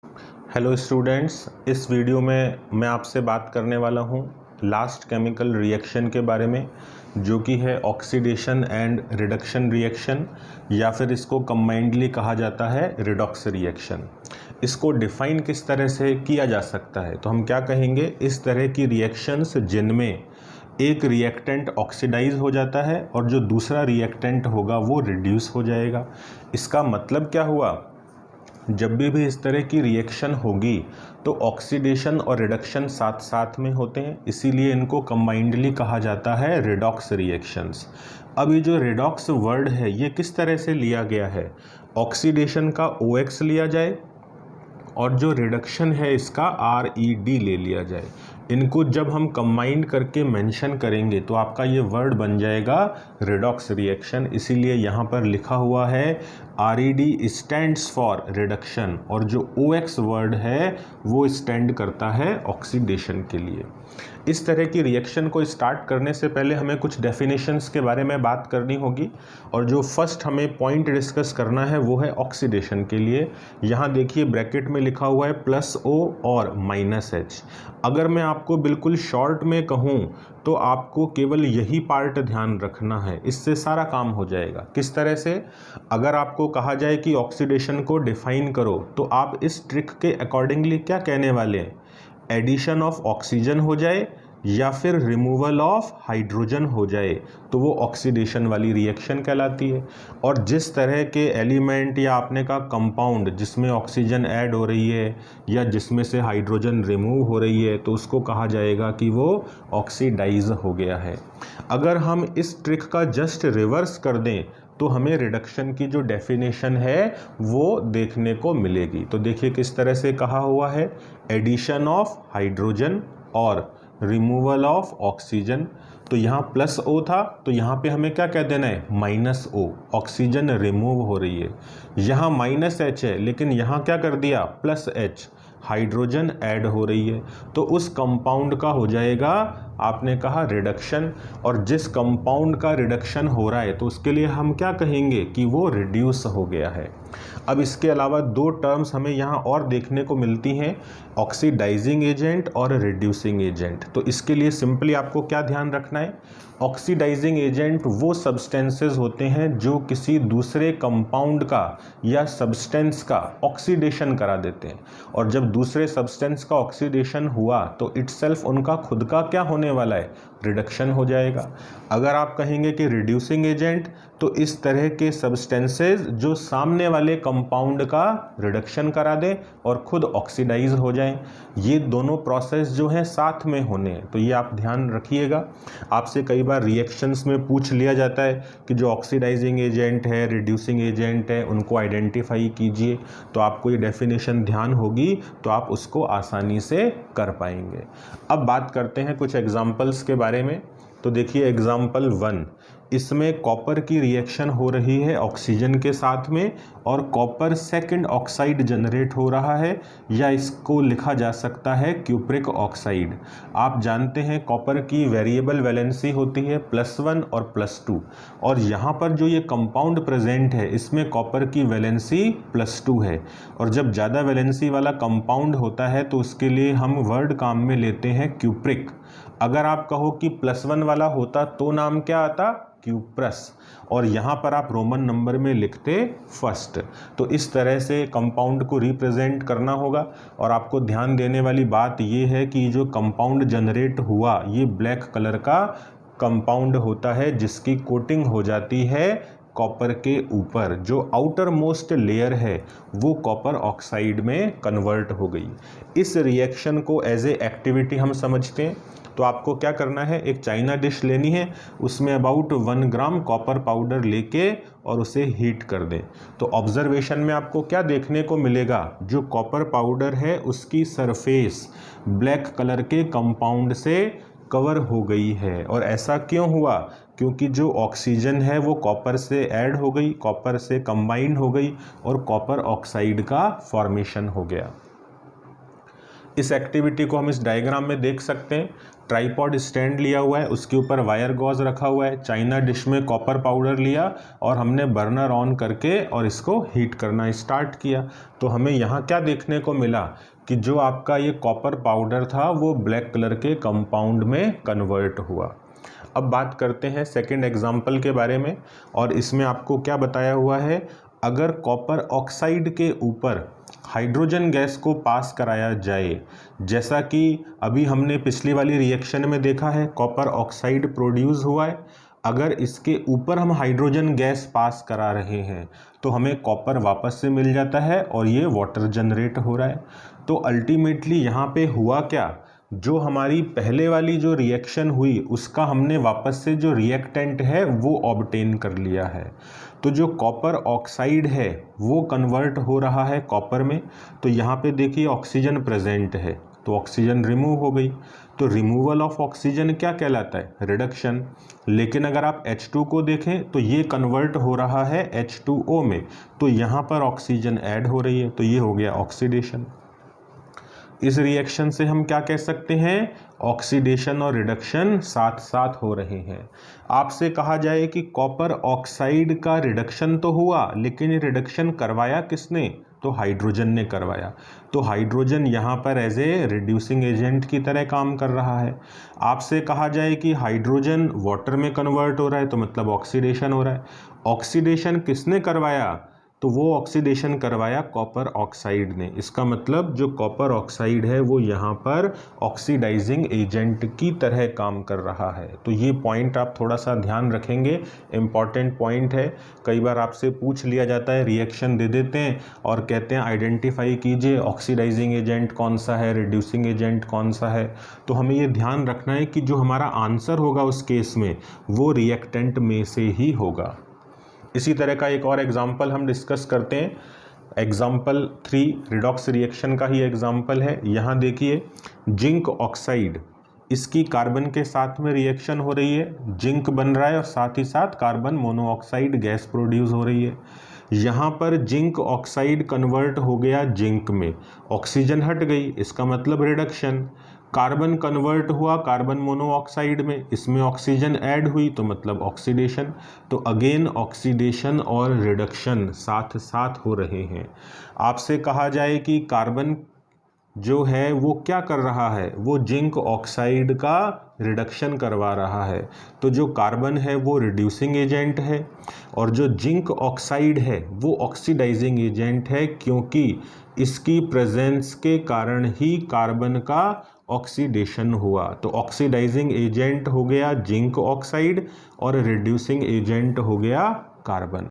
Hello students, इस video में मैं आपसे बात करने वाला हूँ लास्ट केमिकल रिएक्शन के बारे में, जो कि है ऑक्सीडेशन एंड रिडक्शन रिएक्शन, या फिर इसको कंबाइंडली कहा जाता है रिडॉक्स रिएक्शन। इसको डिफाइन किस तरह से किया जा सकता है, तो हम क्या कहेंगे, इस तरह की रिएक्शंस जिनमें एक रिएक्टेंट ऑक्सीडाइज हो जाता है और जो दूसरा रिएक्टेंट होगा वो रिड्यूस हो जाएगा। इसका मतलब क्या हुआ, जब भी इस तरह की रिएक्शन होगी तो ऑक्सीडेशन और रिडक्शन साथ साथ में होते हैं, इसीलिए इनको कंबाइंडली कहा जाता है रिडॉक्स रिएक्शंस। अब ये जो रिडॉक्स वर्ड है ये किस तरह से लिया गया है, ऑक्सीडेशन का OX लिया जाए और जो रिडक्शन है इसका RED ले लिया जाए। इनको जब हम कंबाइन करके मेंशन करेंगे तो आपका ये वर्ड बन जाएगा रिडॉक्स रिएक्शन। इसीलिए यहाँ पर लिखा हुआ है RED स्टैंड्स फॉर रिडक्शन, और जो OX वर्ड है वो स्टैंड करता है ऑक्सीडेशन के लिए। इस तरह की रिएक्शन को स्टार्ट करने से पहले हमें कुछ डेफिनेशंस के बारे में बात करनी होगी, और जो फर्स्ट हमें पॉइंट डिस्कस करना है वो है ऑक्सीडेशन के लिए। यहाँ देखिए ब्रैकेट में लिखा हुआ है +O और -H। अगर मैं आपको बिल्कुल शॉर्ट में कहूँ तो आपको केवल यही पार्ट ध्यान रखना है, इससे सारा काम हो जाएगा। किस तरह से, अगर आपको कहा जाए कि ऑक्सीडेशन को डिफाइन करो तो आप इस ट्रिक के अकॉर्डिंगली क्या कहने वाले हैं, एडिशन ऑफ ऑक्सीजन हो जाए या फिर रिमूवल ऑफ हाइड्रोजन हो जाए तो वो ऑक्सीडेशन वाली रिएक्शन कहलाती है। और जिस तरह के एलिमेंट या आपने का कंपाउंड जिसमें ऑक्सीजन ऐड हो रही है या जिसमें से हाइड्रोजन रिमूव हो रही है तो उसको कहा जाएगा कि वो ऑक्सीडाइज हो गया है। अगर हम इस ट्रिक का जस्ट रिवर्स कर दें तो हमें रिडक्शन की जो डेफिनेशन है वो देखने को मिलेगी। तो देखिए किस तरह से कहा हुआ है, एडिशन ऑफ हाइड्रोजन और रिमूवल ऑफ ऑक्सीजन। तो यहाँ +O था तो यहाँ पे हमें क्या कह देना है, -O, ऑक्सीजन रिमूव हो रही है। यहाँ -H है लेकिन यहाँ क्या कर दिया, +H, हाइड्रोजन ऐड हो रही है, तो उस कंपाउंड का हो जाएगा, आपने कहा रिडक्शन। और जिस कंपाउंड का रिडक्शन हो रहा है तो उसके लिए हम क्या कहेंगे कि वो रिड्यूस हो गया है। अब इसके अलावा दो टर्म्स हमें यहाँ और देखने को मिलती हैं, ऑक्सीडाइजिंग एजेंट और रिड्यूसिंग एजेंट। तो इसके लिए सिंपली आपको क्या ध्यान रखना है, ऑक्सीडाइजिंग एजेंट वो सब्सटेंसेस होते हैं जो किसी दूसरे कंपाउंड का या सब्सटेंस का ऑक्सीडेशन करा देते हैं, और जब दूसरे सब्सटेंस का ऑक्सीडेशन हुआ तो इटसेल्फ उनका खुद का क्या होने वाला है, रिडक्शन हो जाएगा। अगर आप कहेंगे कि रिड्यूसिंग एजेंट, तो इस तरह के सब्सटेंसेस जो सामने वाले कंपाउंड का रिडक्शन करा दें और खुद ऑक्सीडाइज हो जाएं, ये दोनों प्रोसेस जो हैं साथ में होने हैं। तो ये आप ध्यान रखिएगा। आपसे कई बार रिएक्शंस में पूछ लिया जाता है कि जो ऑक्सीडाइजिंग एजेंट है, रिड्यूसिंग एजेंट है, उनको आइडेंटिफाई कीजिए। तो आपको ये डेफिनेशन ध्यान होगी तो आप उसको आसानी से कर पाएंगे। अब बात करते हैं कुछ एग्जाम्पल्स के बारे में। तो देखिए एग्जाम्पल 1, इसमें कॉपर की रिएक्शन हो रही है ऑक्सीजन के साथ में, और कॉपर सेकंड ऑक्साइड जनरेट हो रहा है, या इसको लिखा जा सकता है क्यूप्रिक ऑक्साइड। आप जानते हैं कॉपर की वेरिएबल वैलेंसी होती है +1 और +2, और यहाँ पर जो ये कंपाउंड प्रेजेंट है इसमें कॉपर की वैलेंसी +2 है। और जब ज़्यादा वैलेंसी वाला कंपाउंड होता है तो उसके लिए हम वर्ड काम में लेते हैं क्यूप्रिक। अगर आप कहो कि +1 वाला होता तो नाम क्या आता, क्यूप्रस, और यहाँ पर आप रोमन नंबर में लिखते फर्स्ट। तो इस तरह से कंपाउंड को रिप्रेजेंट करना होगा। और आपको ध्यान देने वाली बात ये है कि जो कंपाउंड जनरेट हुआ ये ब्लैक कलर का कंपाउंड होता है जिसकी कोटिंग हो जाती है कॉपर के ऊपर। जो आउटर मोस्ट लेयर है वो कॉपर ऑक्साइड में कन्वर्ट हो गई। इस रिएक्शन को एज ए एक्टिविटी हम समझते हैं। तो आपको क्या करना है, एक चाइना डिश लेनी है, उसमें अबाउट 1 ग्राम कॉपर पाउडर लेके और उसे हीट कर दें। तो ऑब्जर्वेशन में आपको क्या देखने को मिलेगा, जो कॉपर पाउडर है उसकी सरफेस ब्लैक कलर के कंपाउंड से कवर हो गई है। और ऐसा क्यों हुआ, क्योंकि जो ऑक्सीजन है वो कॉपर से ऐड हो गई, कॉपर से कंबाइन हो गई और कॉपर ऑक्साइड का फॉर्मेशन हो गया। इस एक्टिविटी को हम इस डायग्राम में देख सकते हैं। ट्राइपॉड स्टैंड लिया हुआ है, उसके ऊपर वायर गॉज रखा हुआ है, चाइना डिश में कॉपर पाउडर लिया और हमने बर्नर ऑन करके और इसको हीट करना स्टार्ट किया। तो हमें यहाँ क्या देखने को मिला कि जो आपका ये कॉपर पाउडर था वो ब्लैक कलर के कंपाउंड में कन्वर्ट हुआ। अब बात करते हैं सेकेंड एग्जाम्पल के बारे में, और इसमें आपको क्या बताया हुआ है, अगर कॉपर ऑक्साइड के ऊपर हाइड्रोजन गैस को पास कराया जाए, जैसा कि अभी हमने पिछली वाली रिएक्शन में देखा है, कॉपर ऑक्साइड प्रोड्यूस हुआ है, अगर इसके ऊपर हम हाइड्रोजन गैस पास करा रहे हैं तो हमें कॉपर वापस से मिल जाता है और ये वाटर जनरेट हो रहा है। तो अल्टीमेटली यहाँ पे हुआ क्या, जो हमारी पहले वाली जो रिएक्शन हुई उसका हमने वापस से जो रिएक्टेंट है वो ऑब्टेन कर लिया है। तो जो कॉपर ऑक्साइड है वो कन्वर्ट हो रहा है कॉपर में। तो यहाँ पे देखिए ऑक्सीजन प्रेजेंट है तो ऑक्सीजन रिमूव हो गई। तो रिमूवल ऑफ ऑक्सीजन क्या कहलाता है, रिडक्शन। लेकिन अगर आप H2 को देखें तो ये कन्वर्ट हो रहा है H2O में, तो यहाँ पर ऑक्सीजन ऐड हो रही है, तो ये हो गया ऑक्सीडेशन। इस रिएक्शन से हम क्या कह सकते हैं, ऑक्सीडेशन और रिडक्शन साथ साथ हो रहे हैं। आपसे कहा जाए कि कॉपर ऑक्साइड का रिडक्शन तो हुआ, लेकिन ये रिडक्शन करवाया किसने, तो हाइड्रोजन ने करवाया। तो हाइड्रोजन यहाँ पर एज ए रिड्यूसिंग एजेंट की तरह काम कर रहा है। आपसे कहा जाए कि हाइड्रोजन वाटर में कन्वर्ट हो रहा है, तो मतलब ऑक्सीडेशन हो रहा है। ऑक्सीडेशन किसने करवाया, तो वो ऑक्सीडेशन करवाया कॉपर ऑक्साइड ने। इसका मतलब जो कॉपर ऑक्साइड है वो यहाँ पर ऑक्सीडाइजिंग एजेंट की तरह काम कर रहा है। तो ये पॉइंट आप थोड़ा सा ध्यान रखेंगे, इम्पॉर्टेंट पॉइंट है। कई बार आपसे पूछ लिया जाता है, रिएक्शन दे देते हैं और कहते हैं आइडेंटिफाई कीजिए ऑक्सीडाइजिंग एजेंट कौन सा है, रिड्यूसिंग एजेंट कौन सा है। तो हमें ये ध्यान रखना है कि जो हमारा आंसर होगा उस केस में वो रिएक्टेंट में से ही होगा। इसी तरह का एक और एग्जाम्पल हम डिस्कस करते हैं। एग्जाम्पल 3 रिडॉक्स रिएक्शन का ही एग्जाम्पल है। यहाँ देखिए जिंक ऑक्साइड, इसकी कार्बन के साथ में रिएक्शन हो रही है, जिंक बन रहा है और साथ ही साथ कार्बन मोनोऑक्साइड गैस प्रोड्यूस हो रही है। यहाँ पर जिंक ऑक्साइड कन्वर्ट हो गया जिंक में, ऑक्सीजन हट गई, इसका मतलब रिडक्शन। कार्बन कन्वर्ट हुआ कार्बन मोनोऑक्साइड में, इसमें ऑक्सीजन ऐड हुई, तो मतलब ऑक्सीडेशन। तो अगेन ऑक्सीडेशन और रिडक्शन साथ साथ हो रहे हैं। आपसे कहा जाए कि कार्बन जो है वो क्या कर रहा है, वो जिंक ऑक्साइड का रिडक्शन करवा रहा है। तो जो कार्बन है वो रिड्यूसिंग एजेंट है और जो जिंक ऑक्साइड है वो ऑक्सीडाइजिंग एजेंट है, क्योंकि इसकी प्रेजेंस के कारण ही कार्बन का ऑक्सीडेशन हुआ। तो ऑक्सीडाइजिंग एजेंट हो गया जिंक ऑक्साइड और रिड्यूसिंग एजेंट हो गया कार्बन।